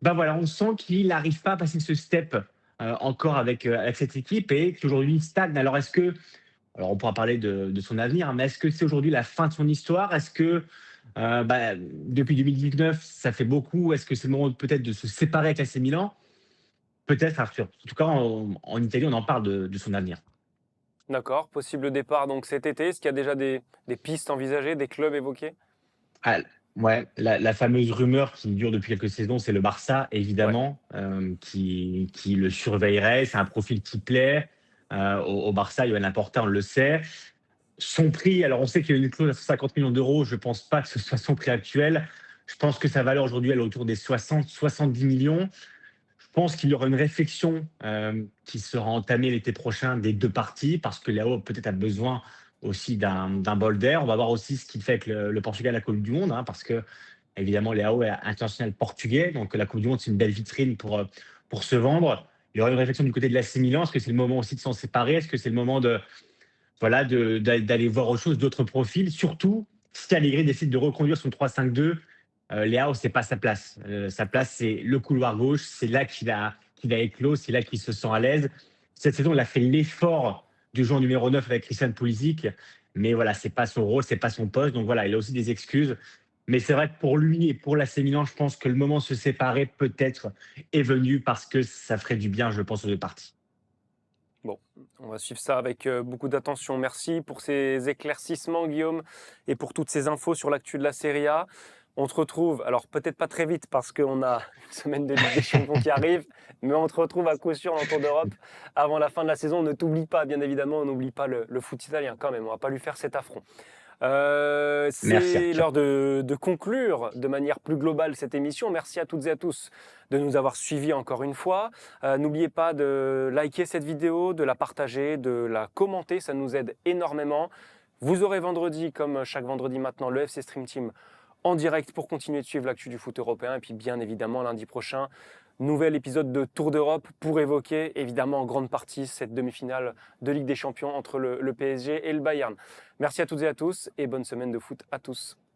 on sent qu'il n'arrive pas à passer ce step encore avec cette équipe et qu'aujourd'hui il stagne. Alors on pourra parler de son avenir, mais est-ce que c'est aujourd'hui la fin de son histoire ? Est-ce que depuis 2019, ça fait beaucoup ? Est-ce que c'est le moment peut-être de se séparer avec l'AC Milan ? Peut-être, Arthur. En tout cas, en Italie, on en parle de son avenir. D'accord. Possible départ donc cet été. Est-ce qu'il y a déjà des pistes envisagées, des clubs évoqués ? Ouais, la fameuse rumeur qui dure depuis quelques saisons, c'est le Barça, évidemment, qui le surveillerait. C'est un profil qui plaît. Au Barça, Johan Laporta, on le sait. Son prix, alors on sait qu'il y a une clause à 50 millions d'euros. Je ne pense pas que ce soit son prix actuel. Je pense que sa valeur aujourd'hui, elle est autour des 60-70 millions. Je pense qu'il y aura une réflexion qui sera entamée l'été prochain des deux parties, parce que Léo peut-être a besoin aussi d'un bol d'air. On va voir aussi ce qu'il fait avec le Portugal à la Coupe du Monde, hein, parce que évidemment Léo est international portugais, donc la Coupe du Monde c'est une belle vitrine pour se vendre. Il y aura une réflexion du côté de l'AC Milan. Est-ce que c'est le moment aussi de s'en séparer? Est-ce que c'est le moment d'aller voir autre chose, d'autres profils? Surtout si Allegri décide de reconduire son 3-5-2, Léao, c'est pas sa place. Sa place, c'est le couloir gauche. C'est là qu'il a éclos. C'est là qu'il se sent à l'aise. Cette saison, il a fait l'effort du joueur numéro 9 avec Christian Pulisic. Mais voilà, c'est pas son rôle, c'est pas son poste. Donc voilà, il a aussi des excuses. Mais c'est vrai que pour lui et pour l'AC Milan, je pense que le moment de se séparer peut-être est venu, parce que ça ferait du bien, je pense, aux deux parties. Bon, on va suivre ça avec beaucoup d'attention. Merci pour ces éclaircissements, Guillaume, et pour toutes ces infos sur l'actu de la Serie A. On te retrouve, alors peut-être pas très vite parce qu'on a une semaine de Ligue des Champions qui arrive, mais on te retrouve à coup sûr en Tour d'Europe avant la fin de la saison. Ne t'oublie pas, bien évidemment, on n'oublie pas le foot italien quand même, on ne va pas lui faire cet affront. Merci, C'est Arthur. l'heure de conclure de manière plus globale cette émission. Merci à toutes et à tous de nous avoir suivis encore une fois. N'oubliez pas de liker cette vidéo, de la partager, de la commenter, ça nous aide énormément. Vous aurez vendredi, comme chaque vendredi maintenant, le FC Stream Team en direct pour continuer de suivre l'actu du foot européen. Et puis bien évidemment, lundi prochain, nouvel épisode de Tour d'Europe pour évoquer évidemment en grande partie cette demi-finale de Ligue des Champions entre le PSG et le Bayern. Merci à toutes et à tous et bonne semaine de foot à tous.